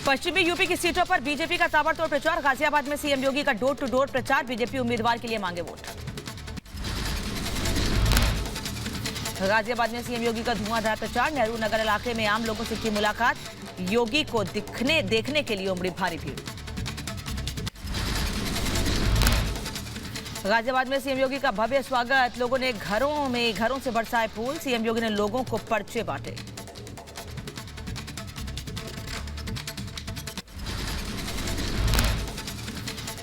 पश्चिमी यूपी की सीटों पर बीजेपी का ताबड़तोड़ प्रचार। गाजियाबाद में सीएम योगी का डोर टू डोर प्रचार। बीजेपी उम्मीदवार के लिए मांगे वोट। गाजियाबाद में सीएम योगी का धुआंधार प्रचार। नेहरू नगर इलाके में आम लोगों से की मुलाकात। योगी को देखने के लिए उमड़ी भारी भीड़। गाजियाबाद में सीएम योगी का भव्य स्वागत। लोगों ने घरों से बरसाए फूल। सीएम योगी ने लोगों को पर्चे बांटे।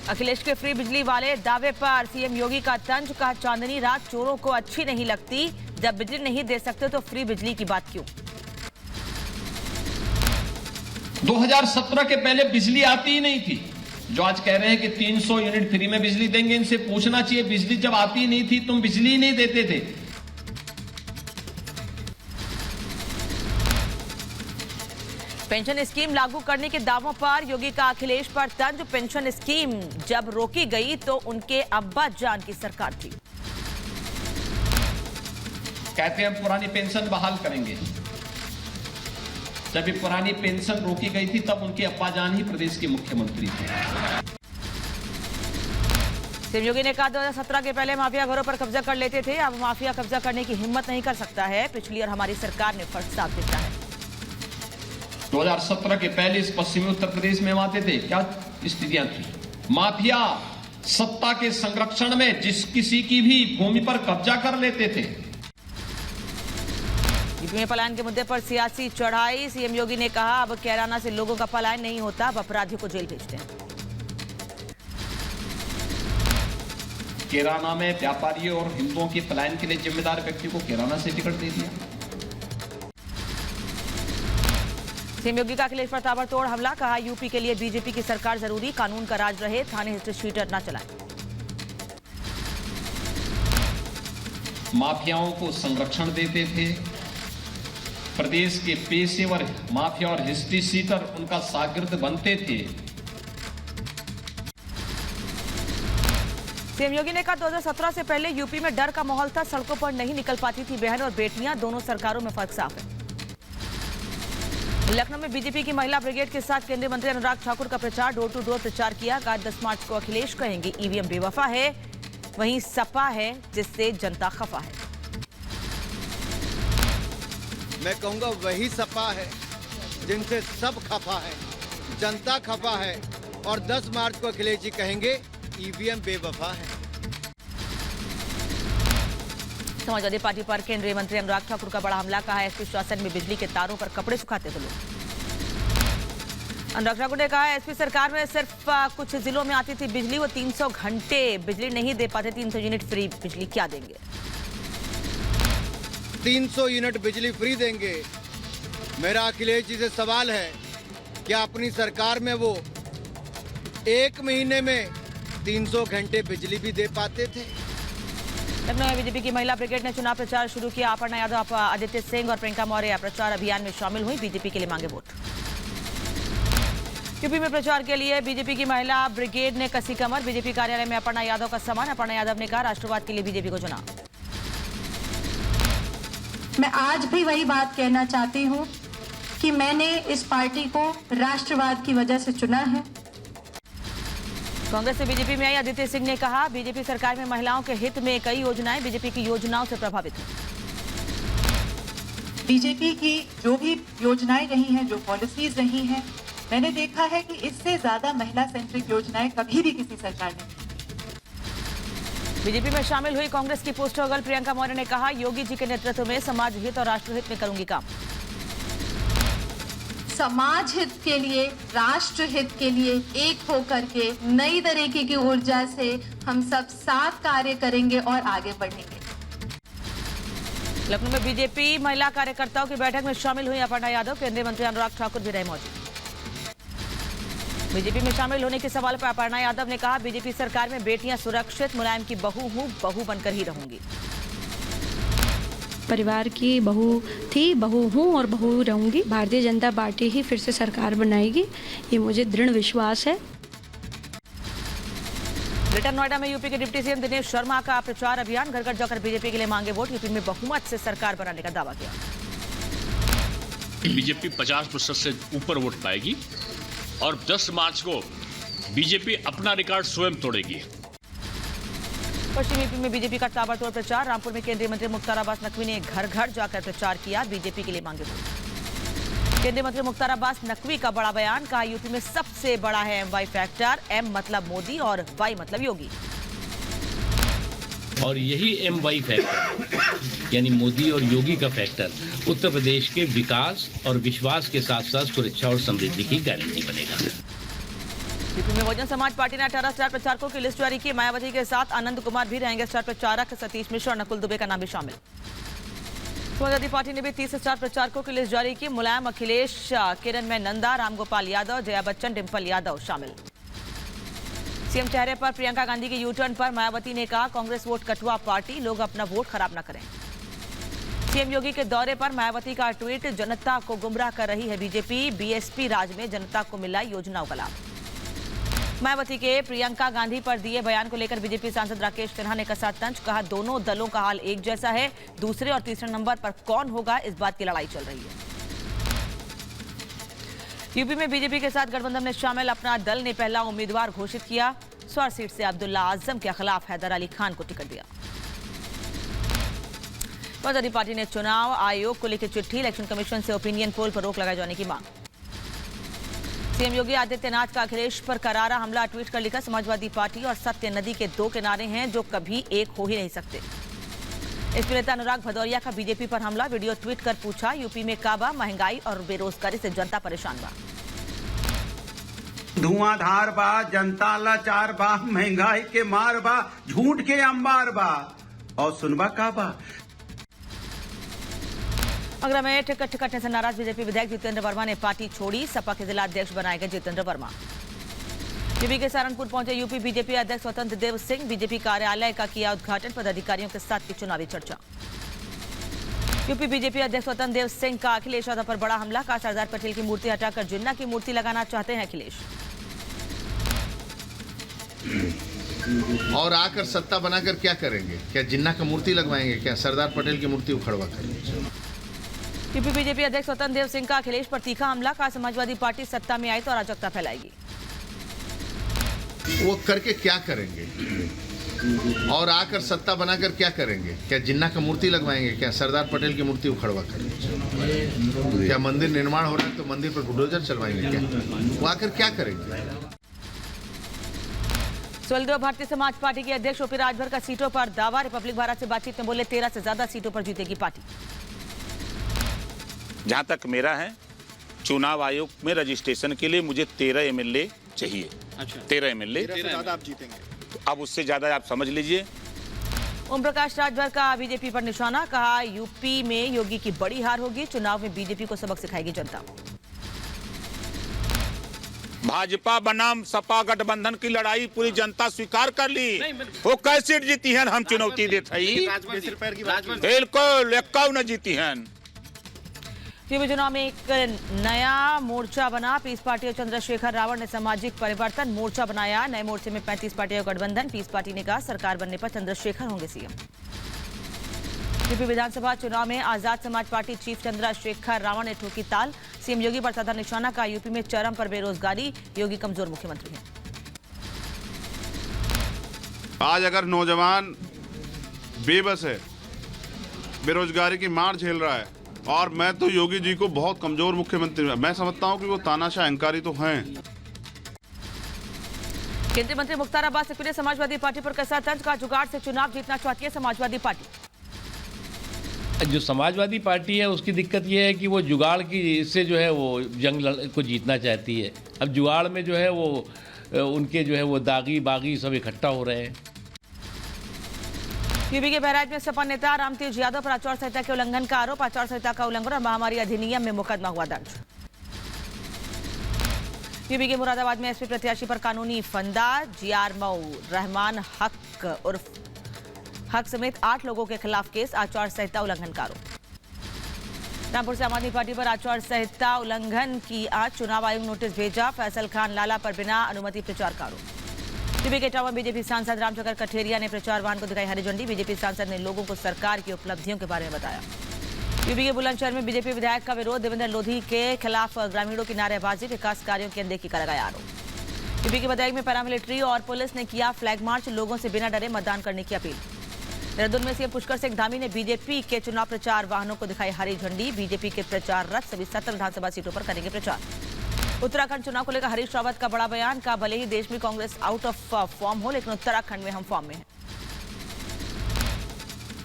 अखिलेश के फ्री बिजली वाले दावे पर सीएम योगी का तंज। कहा, चांदनी रात चोरों को अच्छी नहीं लगती। जब बिजली नहीं दे सकते तो फ्री बिजली की बात क्यों? 2017 के पहले बिजली आती ही नहीं थी। जो आज कह रहे हैं कि 300 यूनिट फ्री में बिजली देंगे, इनसे पूछना चाहिए, बिजली जब आती ही नहीं थी तुम बिजली ही नहीं देते थे। पेंशन स्कीम लागू करने के दावों पर योगी का अखिलेश पर तंज। पेंशन स्कीम जब रोकी गई तो उनके अब्बा जान की सरकार थी। कहते हैं हम पुरानी पेंशन बहाल करेंगे। जब ये पुरानी पेंशन रोकी गई थी तब उनके अब्बा जान ही प्रदेश के मुख्यमंत्री थे। सीएम योगी ने कहा, 2017 के पहले माफिया घरों पर कब्जा कर लेते थे। अब माफिया कब्जा करने की हिम्मत नहीं कर सकता है। पिछली और हमारी सरकार ने फर्क साफ दिया है। 2017 के पहले इस पश्चिमी उत्तर प्रदेश में हम आते थे, क्या स्थितियां थी? माफिया सत्ता के संरक्षण में जिस किसी की भी भूमि पर कब्जा कर लेते थे। यूपी में पलायन के मुद्दे पर सियासी चढ़ाई। सीएम योगी ने कहा, अब कैराना से लोगों का पलायन नहीं होता, अब अपराधियों को जेल भेजते हैं। कैराना में व्यापारियों और हिंदुओं के पलायन के लिए जिम्मेदार व्यक्ति को कैराना से टिकट दे दिया। सीएम योगी का अखिलेश पर ताबड़तोड़ हमला। कहा, यूपी के लिए बीजेपी की सरकार जरूरी, कानून का राज रहे, थाने हिस्ट्रीशीटर न चलाएं। माफियाओं को संरक्षण देते थे। प्रदेश के पेशेवर माफिया और हिस्ट्री सीटर उनका शागिर्द बनते थे। सीएम योगी ने कहा, 2017 से पहले यूपी में डर का माहौल था। सड़कों पर नहीं निकल पाती थी बहन और बेटियां। दोनों सरकारों में फर्क साफ है। लखनऊ में बीजेपी की महिला ब्रिगेड के साथ केंद्रीय मंत्री अनुराग ठाकुर का प्रचार। डोर टू डोर प्रचार किया। कहा, 10 मार्च को अखिलेश कहेंगे ईवीएम बेवफा है। वहीं सपा है जिससे जनता खफा है। मैं कहूंगा वही सपा है जिनसे सब खफा है, जनता खफा है। और 10 मार्च को अखिलेश जी कहेंगे ईवीएम बेवफा है। समाजवादी पार्टी पर केंद्रीय मंत्री अनुराग ठाकुर का बड़ा हमला। कहा, एसपी शासन में बिजली के तारों पर कपड़े सुखाते थे लोग। अनुराग ठाकुर ने कहा, एसपी सरकार में सिर्फ कुछ जिलों में आती थी बिजली, वो 300 घंटे बिजली नहीं दे पाते। 300 यूनिट फ्री बिजली क्या देंगे? 300 यूनिट बिजली फ्री देंगे। मेरा अखिलेश जी से सवाल है, क्या अपनी सरकार में वो 1 महीने में 300 घंटे बिजली भी दे पाते थे? लखनऊ में बीजेपी की महिला ब्रिगेड ने चुनाव प्रचार शुरू किया। अपर्णा यादव, आदित्य सिंह और प्रियंका मौर्य प्रचार अभियान में शामिल हुई। बीजेपी के लिए मांगे वोट। यूपी में प्रचार के लिए बीजेपी की महिला ब्रिगेड ने कसी कमर। बीजेपी कार्यालय में अपर्णा यादव का सम्मान। अपर्णा यादव ने कहा, राष्ट्रवाद के लिए बीजेपी को चुना। मैं आज भी वही बात कहना चाहती हूँ कि मैंने इस पार्टी को राष्ट्रवाद की वजह से चुना है। कांग्रेस से बीजेपी में आई आदित्य सिंह ने कहा, बीजेपी सरकार में महिलाओं के हित में कई योजनाएं, बीजेपी की योजनाओं से प्रभावित है। बीजेपी की जो भी योजनाएं रही हैं, जो पॉलिसीज रही हैं, मैंने देखा है कि इससे ज्यादा महिला सेंट्रिक योजनाएं कभी भी किसी सरकार ने नहीं। बीजेपी में शामिल हुई कांग्रेस की पोस्टर गर्ल प्रियंका मौर्य ने कहा, योगी जी के नेतृत्व में समाज हित और राष्ट्रहित में करूंगी काम। समाज हित के लिए, राष्ट्र हित के लिए एक होकर के नई तरीके की ऊर्जा से हम सब साथ कार्य करेंगे और आगे बढ़ेंगे। लखनऊ में बीजेपी महिला कार्यकर्ताओं की बैठक में शामिल हुई अपर्णा यादव। केंद्रीय मंत्री अनुराग ठाकुर भी रहे मौजूद। बीजेपी में शामिल होने के सवाल पर अपर्णा यादव ने कहा, बीजेपी सरकार में बेटियां सुरक्षित, मुलायम की बहू हूं, बहू बनकर ही रहूंगी। परिवार की बहू थी, बहू हूँ और बहू रहूंगी। भारतीय जनता पार्टी ही फिर से सरकार बनाएगी, ये मुझे दृढ़ विश्वास है। ग्रेटर नोएडा में यूपी के डिप्टी सीएम दिनेश शर्मा का प्रचार अभियान। घर घर जाकर बीजेपी के लिए मांगे वोट। यूपी में बहुमत से सरकार बनाने का दावा किया। बीजेपी 50% से ऊपर वोट पाएगी और 10 मार्च को बीजेपी अपना रिकॉर्ड स्वयं तोड़ेगी। पश्चिमी यूपी में बीजेपी का ताबड़तोड़ प्रचार। रामपुर में केंद्रीय मंत्री मुख्तार अब्बास नकवी ने घर घर जाकर प्रचार किया, बीजेपी के लिए मांगे वोट। केंद्रीय मंत्री मुख्तार अब्बास नकवी का बड़ा बयान, कहा यूपी में सबसे बड़ा है MY फैक्टर, M मतलब मोदी और Y मतलब योगी। और यही MY फैक्टर यानी मोदी और योगी का फैक्टर उत्तर प्रदेश के विकास और विश्वास के साथ साथ सुरक्षा और समृद्धि की गारंटी बनेगा। यूपी में बहुजन समाज पार्टी ने 18 स्टार प्रचारकों की लिस्ट जारी की। मायावती के साथ आनंद कुमार भी रहेंगे स्टार प्रचारक, सतीश मिश्र और नकुल दुबे का नाम भी शामिल। समाजवादी पार्टी ने भी 30 स्टार प्रचारकों की लिस्ट जारी की। मुलायम, अखिलेश, किरणमय नंदा, रामगोपाल यादव, जया बच्चन, डिंपल यादव शामिल। सीएम चेहरे पर प्रियंका गांधी के यूटर्न पर मायावती ने कहा, कांग्रेस वोट कटुआ पार्टी, लोग अपना वोट खराब न करें। सीएम योगी के दौरे पर मायावती का ट्वीट, जनता को गुमराह कर रही है बीजेपी, बीएसपी राज में जनता को मिला योजनाओं का लाभ। मायावती के प्रियंका गांधी पर दिए बयान को लेकर बीजेपी सांसद राकेश सिन्हा ने कसा तंज, कहा दोनों दलों का हाल एक जैसा है, दूसरे और तीसरे नंबर पर कौन होगा इस बात की लड़ाई चल रही है। यूपी में बीजेपी के साथ गठबंधन में शामिल अपना दल ने पहला उम्मीदवार घोषित किया। स्वार सीट से अब्दुल्ला आजम के खिलाफ हैदर अली खान को टिकट दिया। समाजवादी पार्टी ने चुनाव आयोग को लेकर चिट्ठी, इलेक्शन कमीशन से ओपिनियन पोल पर रोक लगाए जाने की मांग। सीएम योगी आदित्यनाथ का अखिलेश पर करारा हमला, ट्वीट कर लिखा, समाजवादी पार्टी और सत्य नदी के दो किनारे हैं जो कभी एक हो ही नहीं सकते। इसमें नेता अनुराग भदौरिया का बीजेपी पर हमला, वीडियो ट्वीट कर पूछा, यूपी में काबा, महंगाई और बेरोजगारी से जनता परेशान बा। धुआंधार बा, जनता लाचार बा, महंगाई के मार बा, झूठ के अंबार बा, और सुनबा का बा। आगरा में टिकट कटने से नाराज बीजेपी विधायक जितेंद्र वर्मा ने पार्टी छोड़ी, सपा के जिला अध्यक्ष बनाए गए जितेंद्र वर्मा। यूपी के सहारनपुर पहुंचे यूपी बीजेपी अध्यक्ष स्वतंत्र देव सिंह, बीजेपी कार्यालय का किया उद्घाटन, पदाधिकारियों के साथ की चुनावी चर्चा। यूपी बीजेपी अध्यक्ष स्वतंत्र देव सिंह का अखिलेश यादव पर बड़ा हमला, कहा सरदार पटेल की मूर्ति हटाकर जिन्ना की मूर्ति लगाना चाहते हैं अखिलेश। और आकर सत्ता बनाकर क्या करेंगे? क्या जिन्ना का मूर्ति लगवाएंगे? क्या सरदार पटेल की मूर्ति उखड़वा करेंगे? यूपी बीजेपी अध्यक्ष स्वतंत्र देव सिंह का अखिलेश पर तीखा हमला, कहा समाजवादी पार्टी सत्ता में आई तो अराजकता फैलाएगी। वो करके क्या करेंगे? और आकर सत्ता बनाकर क्या करेंगे? क्या जिन्ना का मूर्ति लगवाएंगे? क्या सरदार पटेल की मूर्ति उखड़वा करेंगे? क्या मंदिर निर्माण हो रहा है तो मंदिर पर बुलडोजर चलवाएंगे? क्या वो आकर क्या करेंगे? सुहेलदेव भारतीय समाज पार्टी के अध्यक्ष ओपी राजभर का सीटों पर दावा, रिपब्लिक भारत से बातचीत में बोले 13 से ज्यादा सीटों पर जीतेगी पार्टी। जहां तक मेरा है, चुनाव आयोग में रजिस्ट्रेशन के लिए मुझे 13 MLA चाहिए। अच्छा, 13 MLA ज्यादा आप जीतेंगे तो अब उससे ज्यादा आप समझ लीजिए। ओम प्रकाश राजभर का बीजेपी पर निशाना, कहा यूपी में योगी की बड़ी हार होगी, चुनाव में बीजेपी को सबक सिखाएगी जनता। भाजपा बनाम सपा गठबंधन की लड़ाई पूरी जनता स्वीकार कर ली। वो कैसे जीती हैं, हम चुनौती देते हैं। बिल्कुल 51 जीती हैं। यूपी चुनाव में एक नया मोर्चा बना, पीस पार्टी और चंद्रशेखर रावण ने सामाजिक परिवर्तन मोर्चा बनाया। नए मोर्चे में 35 पार्टियों का गठबंधन, पीस पार्टी ने कहा सरकार बनने पर चंद्रशेखर होंगे सीएम। यूपी विधानसभा चुनाव में आजाद समाज पार्टी चीफ चंद्रशेखर रावण ने ठोकी ताल, सीएम योगी पर साधा निशाना, का यूपी में चरम पर बेरोजगारी, योगी कमजोर मुख्यमंत्री हैं। आज अगर नौजवान बेबस है, बेरोजगारी की मार झेल रहा है, और मैं तो योगी जी को बहुत कमजोर मुख्यमंत्री मैं समझता हूं कि वो तानाशाह अहंकारी तो हैं। केंद्रीय मंत्री मुख्तार अब्बास नकवी ने समाजवादी पार्टी पर कसा तंज, का जुगाड़ से चुनाव जीतना चाहती है समाजवादी पार्टी। जो समाजवादी पार्टी है उसकी दिक्कत यह है कि वो जुगाड़ की इससे जो है वो जंग को जीतना चाहती है। अब जुगाड़ में जो है वो उनके जो है वो दागी बागी सब इकट्ठा हो रहे हैं। यूपी के बहराइच में सपा नेता रामतेज यादव पर आचार संहिता के उल्लंघन का आरोप, आचार संहिता का उल्लंघन और महामारी अधिनियम में मुकदमा हुआ दर्ज। यूपी के मुरादाबाद में एसपी प्रत्याशी पर कानूनी फंदा, जीआर मऊ रहमान हक उर्फ हक समेत 8 लोगों के खिलाफ केस, आचार संहिता उल्लंघन का आरोप। रामपुर से आम आदमी पार्टी पर आचार संहिता उल्लंघन की आज चुनाव आयोग नोटिस भेजा, फैसल खान लाला पर बिना अनुमति प्रचार का आरोप। यूपी के इटावा बीजेपी सांसद रामचंद्र कठेरिया ने प्रचार वाहन को दिखाई हरी झंडी, बीजेपी सांसद ने लोगों को सरकार की उपलब्धियों के बारे में बताया। यूपी के बुलंदशहर में बीजेपी विधायक का विरोध, देवेंद्र लोधी के खिलाफ ग्रामीणों की नारेबाजी, विकास कार्यों की अनदेखी का लगाया आरोप। यूपी के विधायक में पैरामिलिट्री और पुलिस ने किया फ्लैग मार्च, लोगों से बिना डरे मतदान करने की अपील। देहरादून में सीएम पुष्कर सिंह धामी ने बीजेपी के चुनाव प्रचार वाहनों को दिखाई हरी झंडी, बीजेपी के प्रचार रथ सभी 17 विधानसभा सीटों पर करेंगे प्रचार। उत्तराखंड चुनाव को लेकर हरीश रावत का बड़ा बयान, का भले ही देश में कांग्रेस आउट ऑफ फॉर्म हो, लेकिन उत्तराखंड में हम फॉर्म में हैं।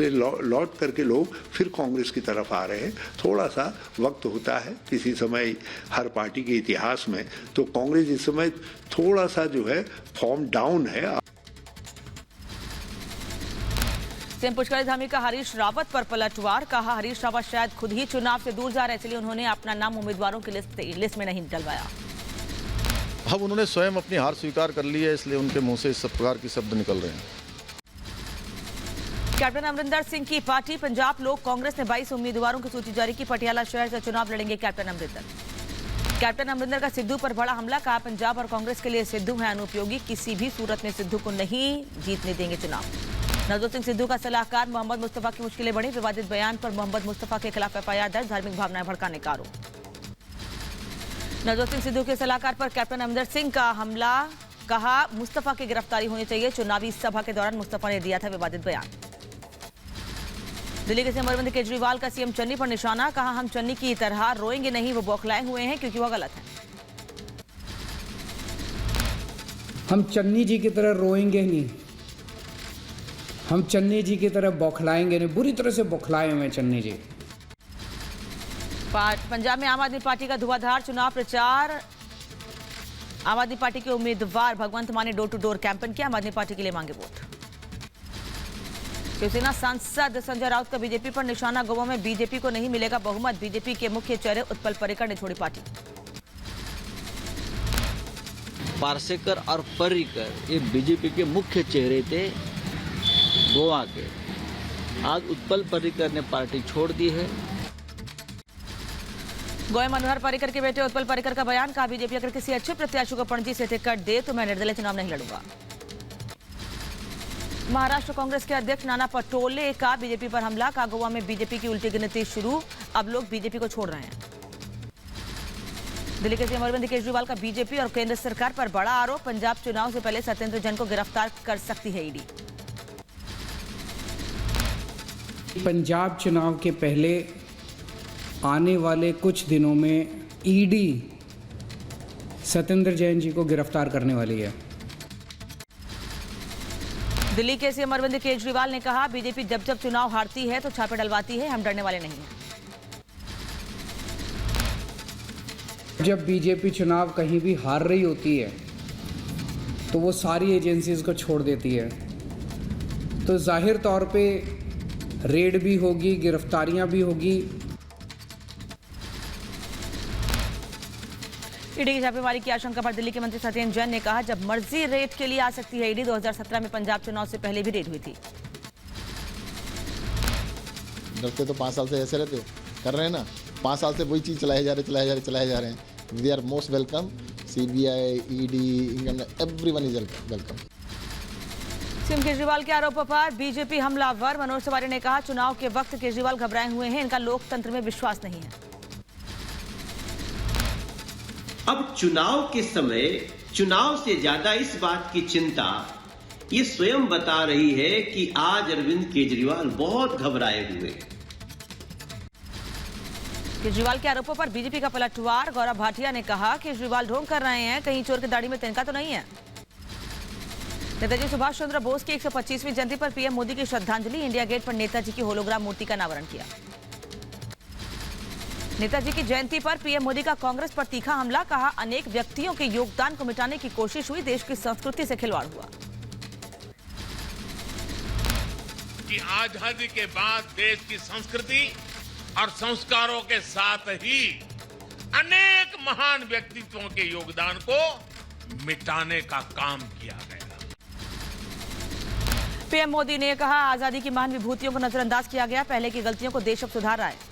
लौट करके लोग फिर कांग्रेस की तरफ आ रहे हैं। थोड़ा सा वक्त होता है किसी समय हर पार्टी के इतिहास में, तो कांग्रेस इस समय थोड़ा सा जो है फॉर्म डाउन है। सीएम पुष्कर धामी का हरीश रावत पर पलटवार, कहा हरीश रावत शायद खुद ही चुनाव से दूर जा रहे, इसलिए उन्होंने अपना नाम उम्मीदवारों की लिस्ट में नहीं डलवाया। अब उन्होंने स्वयं अपनी हार स्वीकार कर ली है, इसलिए उनके मुंह से इस प्रकार के शब्द निकल रहे हैं। कैप्टन अमरिंदर सिंह की पार्टी पंजाब लोक कांग्रेस ने 22 उम्मीदवारों की सूची जारी की। पटियाला शहर से चुनाव लड़ेंगे कैप्टन अमरिंदर। कैप्टन अमरिंदर का सिद्धू पर बड़ा हमला, कहा पंजाब और कांग्रेस के लिए सिद्धू है अनुपयोगी, किसी भी सूरत में सिद्धू को नहीं जीतने देंगे चुनाव। नवजोत सिंह सिद्धू का सलाहकार मोहम्मद मुस्तफा की मुश्किलें बढ़ी, विवादित बयान पर मोहम्मद मुस्तफा के खिलाफ एफआईआर दर्ज, धार्मिक भावनाएं भड़काने का आरोप। नवजोत सिंह सिद्धू के सलाहकार पर कैप्टन अमरिंदर सिंह का हमला, कहा मुस्तफा की गिरफ्तारी होनी चाहिए, चुनावी सभा के दौरान मुस्तफा ने दिया था विवादित बयान। दिल्ली के सीएम अरविंद केजरीवाल का सीएम चन्नी पर निशाना, कहा हम चन्नी की तरह रोएंगे नहीं, वो बौखलाए हुए हैं क्योंकि वो गलत है। हम चन्नी जी की तरह रोएंगे नहीं, हम चन्नी जी की तरह बौखलाएंगे नहीं, बुरी तरह से बौखलाए हुए चन्नी जी। पंजाब में आम आदमी पार्टी का धुआंधार चुनाव प्रचार, आम आदमी पार्टी के उम्मीदवार भगवंत मान ने डोर टू डोर कैंपेन किया, आम आदमी पार्टी के लिए मांगे वोट। शिवसेना सांसद संजय राउत का बीजेपी पर निशाना, गोवा में बीजेपी को नहीं मिलेगा बहुमत, बीजेपी के मुख्य चेहरे उत्पल पर्रिकर ने छोड़ी पार्टी। पार्सेकर और पर्रिकर ये बीजेपी के मुख्य चेहरे थे गोवा के, आज उत्पल पर्रिकर ने पार्टी छोड़ दी है। गोवा मनोहर पर्रिकर के बेटे उत्पल पर्रिकर का बयान, कहा बीजेपी अगर किसी अच्छे प्रत्याशी को पणजी से टिकट दे तो मैं निर्दलीय चुनाव नहीं लड़ूंगा। महाराष्ट्र कांग्रेस के अध्यक्ष नाना पटोले का बीजेपी पर हमला, कहा गोवा में बीजेपी की उल्टी गिनती शुरू, अब लोग बीजेपी को छोड़ रहे हैं। दिल्ली के सीएम अरविंद केजरीवाल का बीजेपी और केंद्र सरकार पर बड़ा आरोप, पंजाब चुनाव से पहले सत्येंद्र जैन को गिरफ्तार कर सकती है ईडी। पंजाब चुनाव के पहले आने वाले कुछ दिनों में ईडी सत्येंद्र जैन जी को गिरफ्तार करने वाली है। दिल्ली के सीएम अरविंद केजरीवाल ने कहा बीजेपी जब जब चुनाव हारती है तो छापे डलवाती है, हम डरने वाले नहीं हैं। जब बीजेपी चुनाव कहीं भी हार रही होती है तो वो सारी एजेंसीज को छोड़ देती है, तो जाहिर तौर पे रेड भी होगी, गिरफ्तारियां भी होगी। ईडी की छापेमारी की आशंका पर दिल्ली के मंत्री सत्येंद्र जैन ने कहा जब मर्जी रेड के लिए आ सकती है ईडी। 2017 में पंजाब चुनाव से पहले भी रेड हुई थी। डरते तो 5 साल से ऐसे रहते कर रहे हैं ना, 5 साल से वही चीज़ चलाए जा रहे हैं। We are most welcome, CBI, ED, everyone is welcome. CM Kejriwal के आरोपों पर बीजेपी हमलावर, मनोज तिवारी ने कहा चुनाव के वक्त केजरीवाल घबराए हुए हैं, इनका लोकतंत्र में विश्वास नहीं है। अब चुनाव के समय चुनाव से ज्यादा इस बात की चिंता ये स्वयं बता रही है कि आज अरविंद केजरीवाल बहुत घबराए हुए हैं। केजरीवाल के आरोपों पर बीजेपी का पलटवार, गौरव भाटिया ने कहा केजरीवाल ढोंग कर रहे हैं, कहीं चोर की दाढ़ी में तिनका तो नहीं है। नेताजी सुभाष चंद्र बोस की 125वीं जयंती पर पीएम मोदी की श्रद्धांजलि, इंडिया गेट पर नेताजी की होलोग्राम मूर्ति का अनावरण किया। नेताजी की जयंती पर पीएम मोदी का कांग्रेस पर तीखा हमला, कहा अनेक व्यक्तियों के योगदान को मिटाने की कोशिश हुई, देश की संस्कृति से खिलवाड़ हुआ। कि आजादी के बाद देश की संस्कृति और संस्कारों के साथ ही अनेक महान व्यक्तित्वों के योगदान को मिटाने का काम किया गया। पीएम मोदी ने कहा आजादी की महान विभूतियों को नजरअंदाज किया गया, पहले की गलतियों को देश अब सुधार रहा है।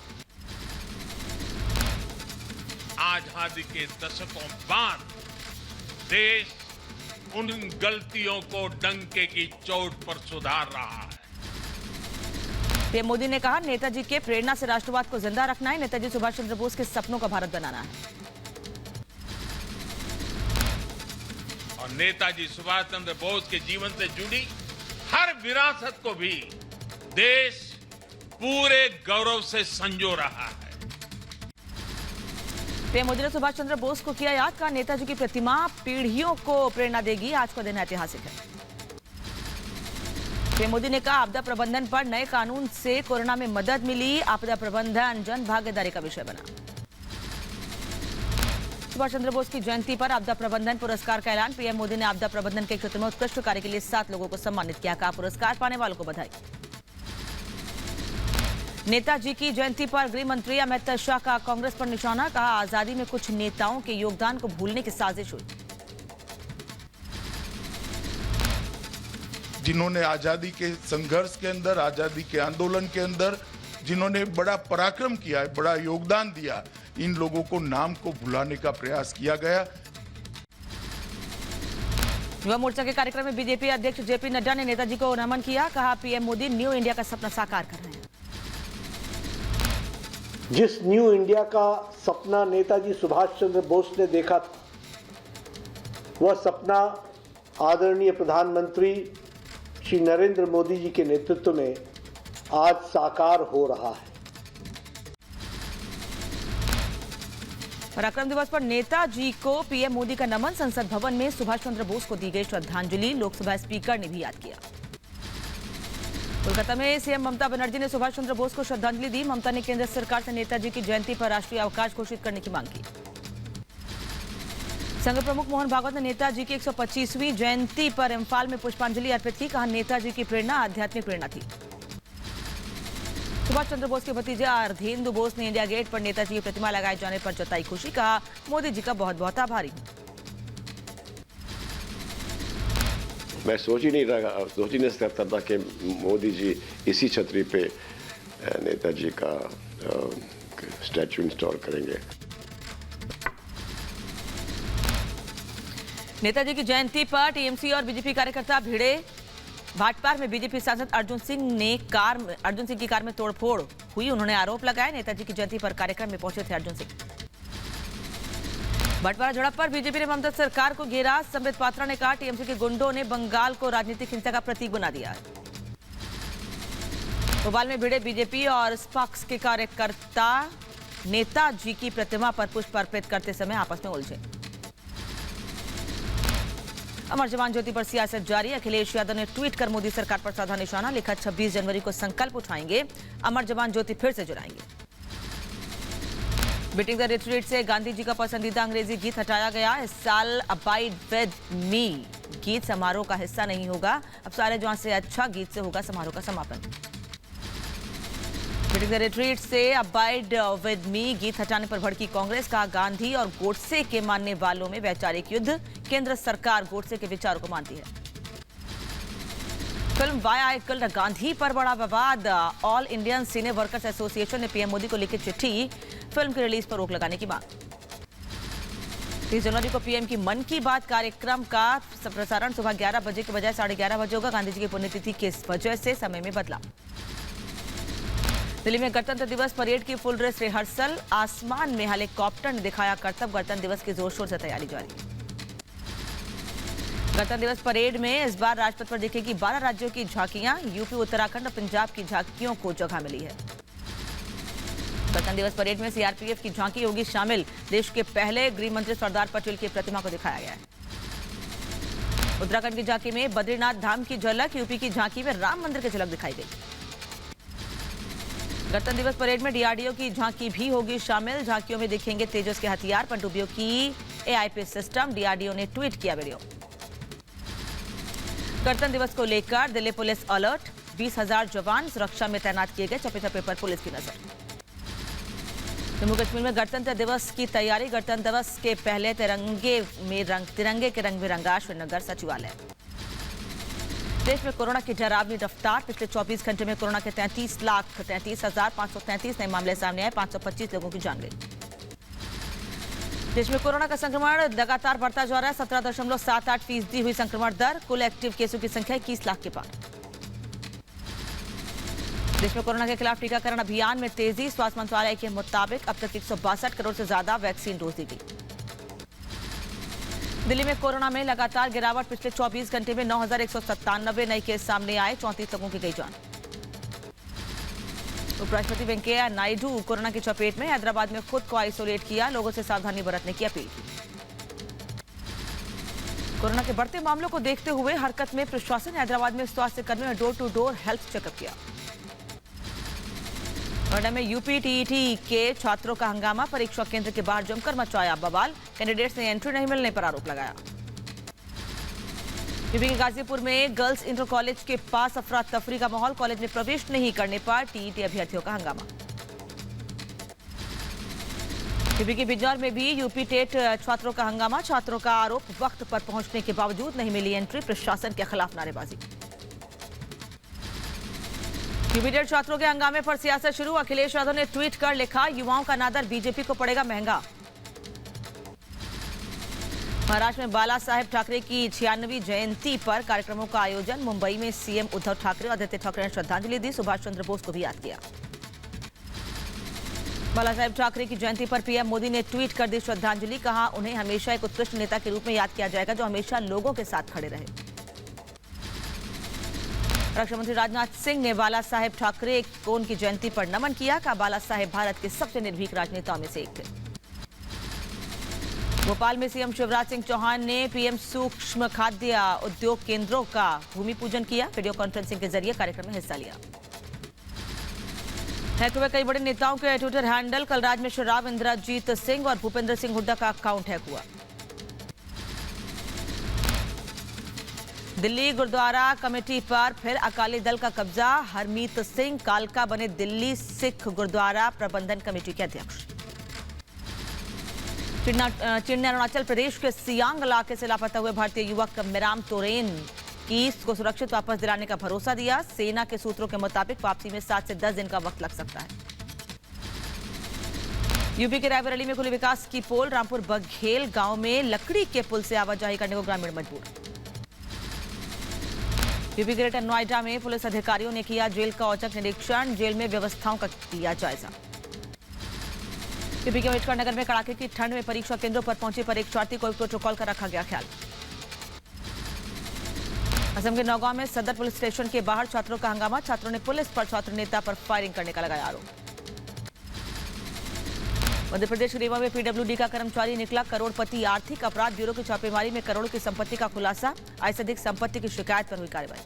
आजादी के दशकों बाद देश उन गलतियों को डंके की चोट पर सुधार रहा है। पीएम मोदी ने कहा, नेताजी के प्रेरणा से राष्ट्रवाद को जिंदा रखना है, नेताजी सुभाष चंद्र बोस के सपनों का भारत बनाना है। और नेताजी सुभाष चंद्र बोस के जीवन से जुड़ी हर विरासत को भी देश पूरे गौरव से संजो रहा है। पीएम मोदी ने सुभाष चंद्र बोस को किया याद, कहा नेताजी की प्रतिमा पीढ़ियों को प्रेरणा देगी, आज का दिन ऐतिहासिक है। पीएम मोदी ने कहा, आपदा प्रबंधन पर नए कानून से कोरोना में मदद मिली, आपदा प्रबंधन जन भागीदारी का विषय बना। सुभाष चंद्र बोस की जयंती पर आपदा प्रबंधन पुरस्कार का ऐलान, पीएम मोदी ने आपदा प्रबंधन के क्षेत्र में उत्कृष्ट कार्य के लिए 7 लोगों को सम्मानित किया, कहा पुरस्कार पाने वालों को बधाई। नेताजी की जयंती पर गृह मंत्री अमित शाह का कांग्रेस पर निशाना, कहा आजादी में कुछ नेताओं के योगदान को भूलने की साजिश हुई। जिन्होंने आजादी के संघर्ष के अंदर, आजादी के आंदोलन के अंदर जिन्होंने बड़ा पराक्रम किया है, बड़ा योगदान दिया, इन लोगों को नाम को भुलाने का प्रयास किया गया। युवा मोर्चा के कार्यक्रम में बीजेपी अध्यक्ष जेपी नड्डा ने नेताजी को नमन किया, कहा पीएम मोदी न्यू इंडिया का सपना साकार कर रहे हैं। जिस न्यू इंडिया का सपना नेताजी सुभाष चंद्र बोस ने देखा था, वह सपना आदरणीय प्रधानमंत्री श्री नरेंद्र मोदी जी के नेतृत्व में आज साकार हो रहा है। पराक्रम दिवस पर नेताजी को पीएम मोदी का नमन, संसद भवन में सुभाष चंद्र बोस को दी गई श्रद्धांजलि, लोकसभा स्पीकर ने भी याद किया। कोलकाता में सीएम ममता बनर्जी ने सुभाष चंद्र बोस को श्रद्धांजलि दी। ममता ने केंद्र सरकार से नेताजी की जयंती पर राष्ट्रीय अवकाश घोषित करने की मांग की। संघ प्रमुख मोहन भागवत ने नेताजी की 125वीं जयंती पर इम्फाल में पुष्पांजलि अर्पित की, कहा नेताजी की प्रेरणा आध्यात्मिक प्रेरणा थी। सुभाष चंद्र बोस के भतीजे अर्धेंदु बोस ने इंडिया गेट पर नेताजी की प्रतिमा लगाए जाने पर जताई खुशी, कहा मोदी जी का बहुत बहुत आभारी हूं। मैं सोच ही नहीं सकता था कि मोदी जी इसी छतरी पे नेताजी का स्टैचू इंस्टॉल करेंगे। नेताजी की जयंती पर टीएमसी और बीजेपी कार्यकर्ता भिड़े। भाटपार में बीजेपी सांसद अर्जुन सिंह की कार में तोड़फोड़ हुई, उन्होंने आरोप लगाया नेताजी की जयंती पर कार्यक्रम में पहुंचे थे अर्जुन सिंह। भाटपारा झड़प पर बीजेपी ने ममता सरकार को घेरा, संबित पात्रा ने कहा टीएमसी के गुंडों ने बंगाल को राजनीतिक हिंसा का प्रतीक बना दिया है। भोपाल में भिड़े बीजेपी और स्पाक्स के कार्यकर्ता नेताजी की प्रतिमा पर पुष्प अर्पित करते समय आपस में उलझे। अमर जवान ज्योति पर सियासत जारी, अखिलेश यादव ने ट्वीट कर मोदी सरकार पर साधा निशाना, लिखा 26 जनवरी को संकल्प उठाएंगे, अमर जवान ज्योति फिर से जलाएंगे। बीटिंग द रिट्रीट से गांधी जी का पसंदीदा अंग्रेजी गीत हटाया गया। इस साल अबाइड विद मी गीत समारोह का हिस्सा नहीं होगा, अब सारे जवान से अच्छा गीत से होगा समारोह का समापन। बीटिंग द रिट्रीट से अबाइड विद मी गीत हटाने पर भड़की कांग्रेस, का गांधी और गोडसे के मानने वालों में वैचारिक युद्ध, केंद्र सरकार गोडसे के विचारों को मानती है। Film Y I killed Gandhi पर बड़ा विवाद, ऑल इंडियन सिने वर्कर्स एसोसिएशन ने पीएम मोदी को लिखी चिट्ठी, फिल्म की रिलीज पर रोक लगाने की मांग। 30 जनवरी को पीएम की मन की बात कार्यक्रम का प्रसारण सुबह 11 बजे के बजाय 11:30 बजे होगा, गांधी जी की पुण्यतिथि की इस वजह से समय में बदलाव। दिल्ली में गणतंत्र दिवस परेड की फुल ड्रेस रिहर्सल, आसमान में हेलीकॉप्टर ने दिखाया करतब, गणतंत्र दिवस की जोर शोर से तैयारी जारी। गणतंत्र दिवस परेड में इस बार राजपथ पर दिखेगी 12 राज्यों की झांकियां, यूपी, उत्तराखंड और पंजाब की झांकियों को जगह मिली है। गणतंत्र दिवस परेड में सीआरपीएफ की झांकी होगी शामिल, देश के पहले गृह मंत्री सरदार पटेल की प्रतिमा को दिखाया गया है। उत्तराखंड की झांकी में बद्रीनाथ धाम की झलक, यूपी की झांकी में राम मंदिर की झलक दिखाई गई। गणतंत्र दिवस परेड में डीआरडीओ की झांकी भी होगी शामिल, झांकियों में दिखेंगे तेजस के हथियार, पनडुब्बियों की एआईपी सिस्टम, डीआरडीओ ने ट्वीट किया वीडियो। गणतंत्र दिवस को लेकर दिल्ली पुलिस अलर्ट, 20,000 जवान सुरक्षा में तैनात किए गए, चप्पे चप्पे पर पुलिस की नजर। जम्मू कश्मीर में गणतंत्र दिवस की तैयारी, गणतंत्र दिवस के पहले तिरंगे के रंग बिरंगा श्रीनगर सचिवालय। देश में कोरोना की डरावनी रफ्तार, पिछले 24 घंटे में कोरोना के 33,33,533 नए मामले सामने आए, 525 लोगों की जान गई। देश में कोरोना का संक्रमण लगातार बढ़ता जा रहा है, 17.78% हुई संक्रमण दर, कुल एक्टिव केसों की संख्या 21 लाख के पार। देश में कोरोना के खिलाफ टीकाकरण अभियान में तेजी। स्वास्थ्य मंत्रालय के मुताबिक अब तक 162 करोड़ से ज्यादा वैक्सीन डोज दी गई। दिल्ली में कोरोना में लगातार गिरावट। पिछले 24 घंटे में 9,197 नए केस सामने आए। 34 लोगों की गई जान। उपराष्ट्रपति वेंकैया नायडू कोरोना की चपेट में। हैदराबाद में खुद को आइसोलेट किया। लोगों से सावधानी बरतने की अपील की। कोरोना के बढ़ते मामलों को देखते हुए हरकत में प्रशासन। हैदराबाद में स्वास्थ्य कर्मियों ने door to door health checkup किया। नोएडा में यूपी टीईटी के छात्रों का हंगामा। परीक्षा केंद्र के बाहर जमकर मचाया बवाल। कैंडिडेट्स ने एंट्री नहीं मिलने पर आरोप लगाया। यूपी के गाजीपुर में गर्ल्स इंटर कॉलेज के पास अफरा तफरी का माहौल। कॉलेज में प्रवेश नहीं करने पर टीईटी अभ्यर्थियों का हंगामा। यूपी के बिजनौर में भी यूपी टेट छात्रों का हंगामा। छात्रों का आरोप वक्त पर पहुंचने के बावजूद नहीं मिली एंट्री। प्रशासन के खिलाफ नारेबाजी। यूपी टेट छात्रों के हंगामे पर सियासत शुरू। अखिलेश यादव ने ट्वीट कर लिखा, युवाओं का नादर बीजेपी को पड़ेगा महंगा। महाराष्ट्र में बाला साहेब ठाकरे की 96वीं जयंती पर कार्यक्रमों का आयोजन। मुंबई में सीएम उद्धव ठाकरे और आदित्य ठाकरे ने श्रद्धांजलि दी। सुभाष चंद्र बोस को भी याद किया। बाला साहेब ठाकरे की जयंती पर पीएम मोदी ने ट्वीट कर दी श्रद्धांजलि। कहा, उन्हें हमेशा एक उत्कृष्ट नेता के रूप में याद किया जाएगा जो हमेशा लोगों के साथ खड़े रहे। रक्षा मंत्री राजनाथ सिंह ने बाला साहेब ठाकरे को उनकी जयंती पर नमन किया। कहा, बाला साहेब भारत के सबसे निर्भीक राजनेताओं में से एक थे। भोपाल में सीएम शिवराज सिंह चौहान ने पीएम सूक्ष्म खाद्य उद्योग केंद्रों का भूमि पूजन किया। वीडियो कॉन्फ्रेंसिंग के जरिए कार्यक्रम में हिस्सा लिया। हैक हुए कई बड़े नेताओं के ट्विटर हैंडल। कलराज मिश्र राव, इंद्रजीत सिंह और भूपेंद्र सिंह हुड्डा का अकाउंट हैक हुआ। दिल्ली गुरुद्वारा कमेटी पर फिर अकाली दल का कब्जा। हरमीत सिंह कालका बने दिल्ली सिख गुरुद्वारा प्रबंधन कमेटी के अध्यक्ष। चीन ने अरुणाचल प्रदेश के सियांग इलाके से लापता हुए भारतीय युवक मिराम तोरेन को सुरक्षित वापस दिलाने का भरोसा दिया। सेना के सूत्रों के मुताबिक वापसी में 7 से 10 दिन का वक्त लग सकता है। यूपी के रायबरेली में खुली विकास की पोल। रामपुर बघेल गांव में लकड़ी के पुल से आवाजाही करने को ग्रामीण मजबूर। यूपी ग्रेटर नोएडा में पुलिस अधिकारियों ने किया जेल का औचक निरीक्षण। जेल में व्यवस्थाओं का किया जायजा। यूपी के अम्बेडकर नगर में कड़ाके की ठंड में परीक्षा केंद्रों पर पहुंचे परीक्षार्थी। कोई प्रोटोकॉल का रखा गया ख्याल। असम के नौगांव में सदर पुलिस स्टेशन के बाहर छात्रों का हंगामा। छात्रों ने पुलिस पर छात्र नेता पर फायरिंग करने का लगाया आरोप। मध्य प्रदेश के रीवा में पीडब्ल्यूडी का कर्मचारी निकला करोड़पति। आर्थिक अपराध ब्यूरो की छापेमारी में करोड़ों की संपत्ति का खुलासा। आय से अधिक संपत्ति की शिकायत पर हुई कार्रवाई।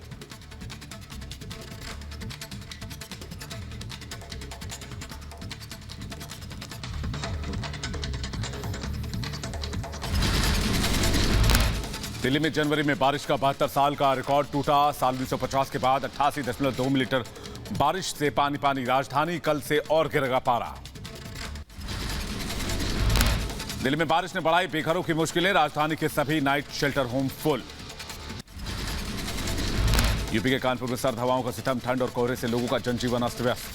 दिल्ली में जनवरी में बारिश का 72 साल का रिकॉर्ड टूटा। साल 1950 के बाद 88.2 मिलीमीटर बारिश से पानी पानी राजधानी। कल से और गिरेगा पारा। दिल्ली में बारिश ने बढ़ाई बेघरों की मुश्किलें। राजधानी के सभी night shelter home full. UP के कानपुर में सर्द हवाओं का सितम। ठंड और कोहरे से लोगों का जनजीवन अस्त व्यस्त।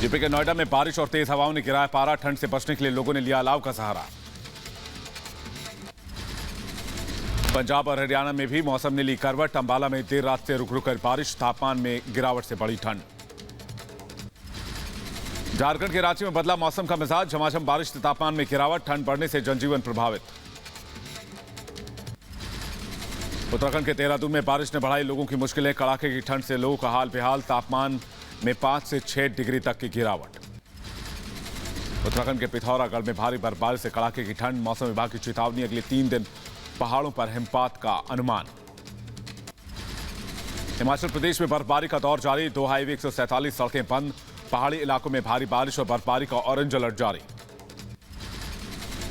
यूपी के नोएडा में बारिश और तेज हवाओं ने गिराया पारा। ठंड से बचने के लिए लोगों ने लिया अलाव का सहारा। पंजाब और हरियाणा में भी मौसम ने ली करवट। अंबाला में देर रात से रुक रुक कर बारिश। तापमान में गिरावट से बढ़ी ठंड। झारखंड के रांची में बदला मौसम का मिजाज। झमाझम बारिश से तापमान में गिरावट। ठंड बढ़ने से जनजीवन प्रभावित। उत्तराखंड के देहरादून में बारिश ने बढ़ाई लोगों की मुश्किलें। कड़ाके की ठंड से लोगों का हाल बेहाल। तापमान में 5 से 6 डिग्री तक की गिरावट। उत्तराखंड के पिथौरागढ़ में भारी बर्फबारी से कड़ाके की ठंड। मौसम विभाग की चेतावनी, अगले 3 दिन पहाड़ों पर हिमपात का अनुमान। हिमाचल प्रदेश में बर्फबारी का दौर जारी। 2 हाईवे 147 सड़कें बंद। पहाड़ी इलाकों में भारी बारिश और बर्फबारी का ऑरेंज अलर्ट जारी।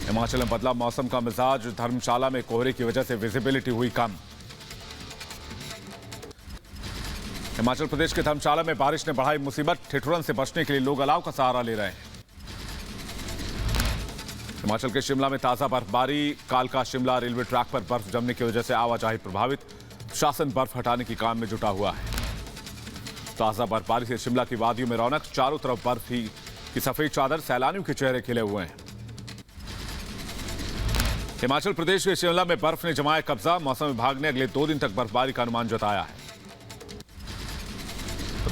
हिमाचल में बदला मौसम का मिजाज। धर्मशाला में कोहरे की वजह से विजिबिलिटी हुई कम। हिमाचल प्रदेश के धर्मशाला में बारिश ने बढ़ाई मुसीबत। ठिठुरन से बचने के लिए लोग अलाव का सहारा ले रहे हैं। हिमाचल के शिमला में ताजा बर्फबारी। कालका शिमला रेलवे ट्रैक पर बर्फ जमने की वजह से आवाजाही प्रभावित। शासन बर्फ हटाने की काम में जुटा हुआ है। ताजा बर्फबारी से शिमला की वादियों में रौनक। चारों तरफ बर्फ की सफेद चादर। सैलानियों के चेहरे खिले हुए हैं। हिमाचल प्रदेश के शिमला में बर्फ ने जमाया कब्जा। मौसम विभाग ने अगले 2 दिन तक बर्फबारी का अनुमान जताया है।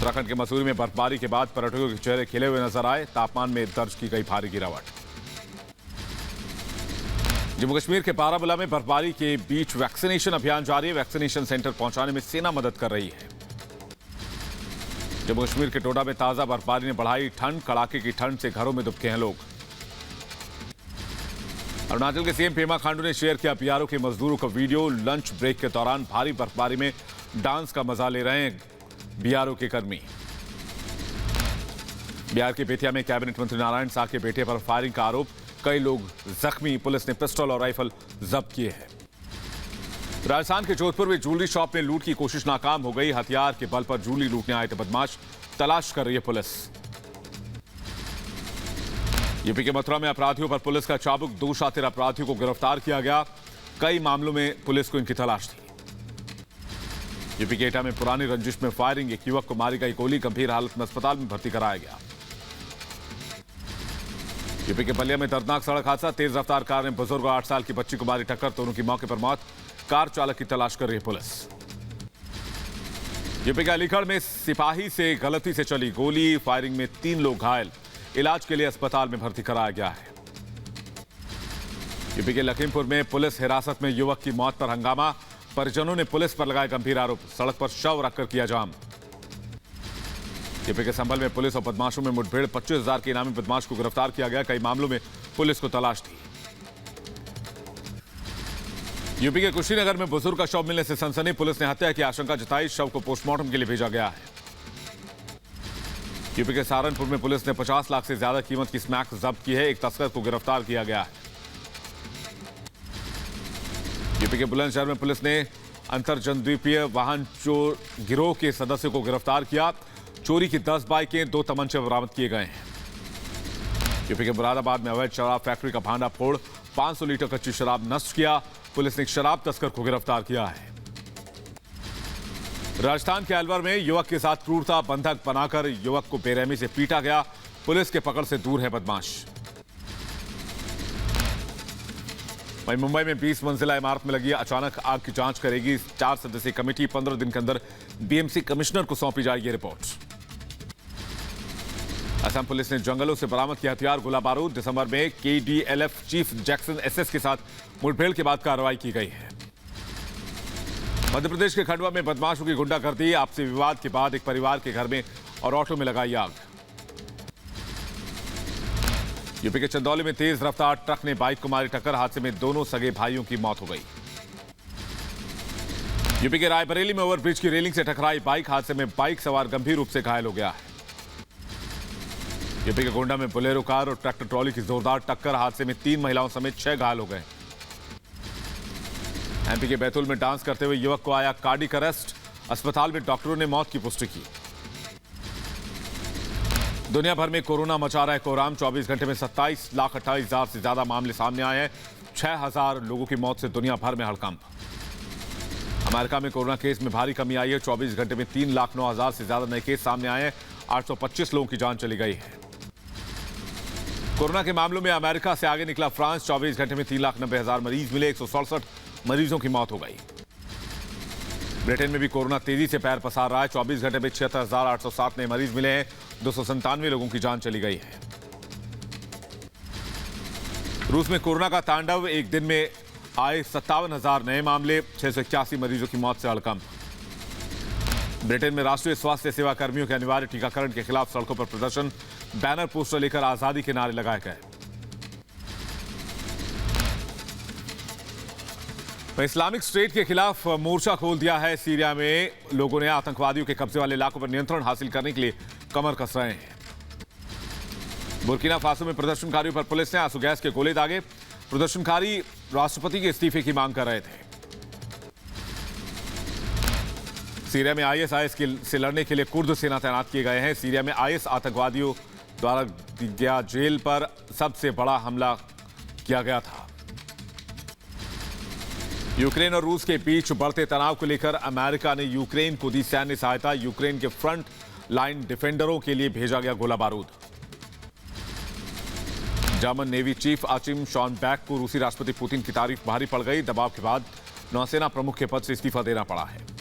उत्तराखंड के मसूरी में बर्फबारी के बाद पर्यटकों के चेहरे खिले हुए नजर आए। तापमान में दर्ज की गई भारी गिरावट। जम्मू कश्मीर के बारामूला में बर्फबारी के बीच वैक्सीनेशन अभियान जारी है। वैक्सीनेशन सेंटर पहुंचाने में सेना मदद कर रही है। जम्मू कश्मीर के डोडा में ताजा बर्फबारी ने बढ़ाई ठंड। कड़ाके की ठंड से घरों में दुबके हैं लोग। अरुणाचल के सीएम पेमा खांडू ने शेयर किया बीआरओ के मजदूरों का वीडियो। लंच ब्रेक के दौरान भारी बर्फबारी में डांस का मजा ले रहे हैं बीआरओ के कर्मी। बिहार के बेतिया में कैबिनेट मंत्री नारायण साह के बेटे पर फायरिंग का आरोप। कई लोग जख्मी। पुलिस ने पिस्टल और राइफल जब्त किए हैं। राजस्थान के जोधपुर में ज्वेलरी शॉप में लूट की कोशिश नाकाम हो गई। हथियार के बल पर ज्वेलरी लूटने आए थे बदमाश। तलाश कर रही है पुलिस। यूपी के मथुरा में अपराधियों पर पुलिस का चाबुक। 2 शातिर अपराधियों को गिरफ्तार किया गया। कई मामलों में पुलिस को इनकी तलाश थी। यूपी के एटा में पुरानी रंजिश में फायरिंग। एक युवक को मारी गई गोली। गंभीर हालत में अस्पताल में भर्ती कराया गया। यूपी के बलिया में दर्दनाक सड़क हादसा। तेज रफ्तार कार ने बुजुर्ग और 8 साल की बच्ची को मारी टक्कर। दोनों की मौके पर मौत। कार चालक की तलाश कर रही है पुलिस। यूपी के अलीगढ़ में सिपाही से गलती से चली गोली। फायरिंग में 3 लोग घायल। इलाज के लिए अस्पताल में भर्ती कराया गया है। यूपी के लखीमपुर में पुलिस हिरासत में युवक की मौत पर हंगामा। परिजनों ने पुलिस पर लगाए गंभीर आरोप। सड़क पर शव रखकर किया जाम। यूपी के संभल में पुलिस और बदमाशों में मुठभेड़। 25,000 के इनामी बदमाश को गिरफ्तार किया गया। कई मामलों में पुलिस को तलाश थी। यूपी के कुशीनगर में बुजुर्ग का शव मिलने से सनसनी। पुलिस ने हत्या की आशंका जताई। शव को पोस्टमार्टम के लिए भेजा गया है। यूपी के सहारनपुर में पुलिस ने 50 लाख से ज्यादा कीमत की स्मैक जब्त की है। एक तस्कर को गिरफ्तार किया गया है। यूपी के बुलंदशहर में पुलिस ने अंतर जनद्वीपीय वाहन चोर गिरोह के सदस्य को गिरफ्तार किया। चोरी की 10 बाइकें, 2 तमंचे बरामद किए गए हैं। यूपी के मुरादाबाद में अवैध शराब फैक्ट्री का भांडा फोड़। 500 लीटर कच्ची शराब नष्ट किया। पुलिस ने एक शराब तस्कर को गिरफ्तार किया है। राजस्थान के अलवर में युवक के साथ क्रूरता। बंधक बनाकर युवक को बेरहमी से पीटा गया। पुलिस के पकड़ से दूर है बदमाश। वहीं मुंबई में 20 मंजिला इमारत में लगी अचानक आग की जांच करेगी 4 सदस्यीय कमेटी। 15 दिन के अंदर बीएमसी कमिश्नर को सौंपी जाएगी रिपोर्ट। असम पुलिस ने जंगलों से बरामद किया हथियार गोला बारूद। दिसंबर में केडीएलएफ चीफ जैक्सन एसएस के साथ मुठभेड़ के बाद कार्रवाई की गई है। मध्य प्रदेश के खंडवा में बदमाशों की गुंडागर्दी। आपसी विवाद के बाद एक परिवार के घर में और ऑटो में लगाई आग। यूपी के चंदौली में तेज रफ्तार ट्रक ने बाइक को मारी टक्कर। हादसे में दोनों सगे भाइयों की मौत हो गई। यूपी के रायबरेली में ओवरब्रिज की रेलिंग से टकराई बाइक। हादसे में बाइक सवार गंभीर रूप से घायल हो गया है। यूपी के गोंडा में बोलेरो कार और ट्रैक्टर ट्रॉली की जोरदार टक्कर। हादसे में 3 महिलाओं समेत 6 घायल हो गए। एमपी के बैतूल में डांस करते हुए युवक को आया कार्डिक अरेस्ट। अस्पताल में डॉक्टरों ने मौत की पुष्टि की। दुनिया भर में कोरोना मचा रहा है कोहराम। 24 घंटे में 27,28,000 से ज्यादा मामले सामने आए हैं। 6,000 लोगों की मौत से दुनिया भर में हड़कंप। अमेरिका में कोरोना केस में भारी कमी आई है। 24 घंटे में 3,09,000 से ज्यादा नए केस सामने आए हैं। 825 लोगों की जान चली गई है। कोरोना के मामलों में अमेरिका से आगे निकला फ्रांस। 24 घंटे में 3,90,000 मरीज मिले। 167 मरीजों की मौत हो गई। ब्रिटेन में भी कोरोना तेजी से पैर पसार रहा है। 24 घंटे में 76,807 नए मरीज मिले हैं। 297 लोगों की जान चली गई है। रूस में कोरोना का तांडव। एक दिन में आए 57,000 नए मामले। 681 मरीजों की मौत से हड़कंप। ब्रिटेन में राष्ट्रीय स्वास्थ्य सेवा कर्मियों के अनिवार्य टीकाकरण के खिलाफ सड़कों पर प्रदर्शन। बैनर पोस्टर लेकर आजादी के नारे लगाए गए। इस्लामिक स्टेट के खिलाफ मोर्चा खोल दिया है। सीरिया में लोगों ने आतंकवादियों के कब्जे वाले इलाकों पर नियंत्रण हासिल करने के लिए कमर कस रहे हैं। बुर्किना फासो में प्रदर्शनकारियों पर पुलिस ने आंसू गैस के गोले दागे। प्रदर्शनकारी राष्ट्रपति के इस्तीफे की मांग कर रहे थे। सीरिया में आईएसआईएस से लड़ने के लिए कुर्द सेना तैनात किए गए हैं। सीरिया में आईएस आतंकवादियों द्वारा गया जेल पर सबसे बड़ा हमला किया गया था। यूक्रेन और रूस के बीच बढ़ते तनाव को लेकर अमेरिका ने यूक्रेन को दी सैन्य सहायता। यूक्रेन के फ्रंट लाइन डिफेंडरों के लिए भेजा गया गोला बारूद। जर्मन नेवी चीफ आचिम शॉनबैक को रूसी राष्ट्रपति पुतिन की तारीफ भारी पड़ गई। दबाव के बाद नौसेना प्रमुख के पद से इस्तीफा देना पड़ा है।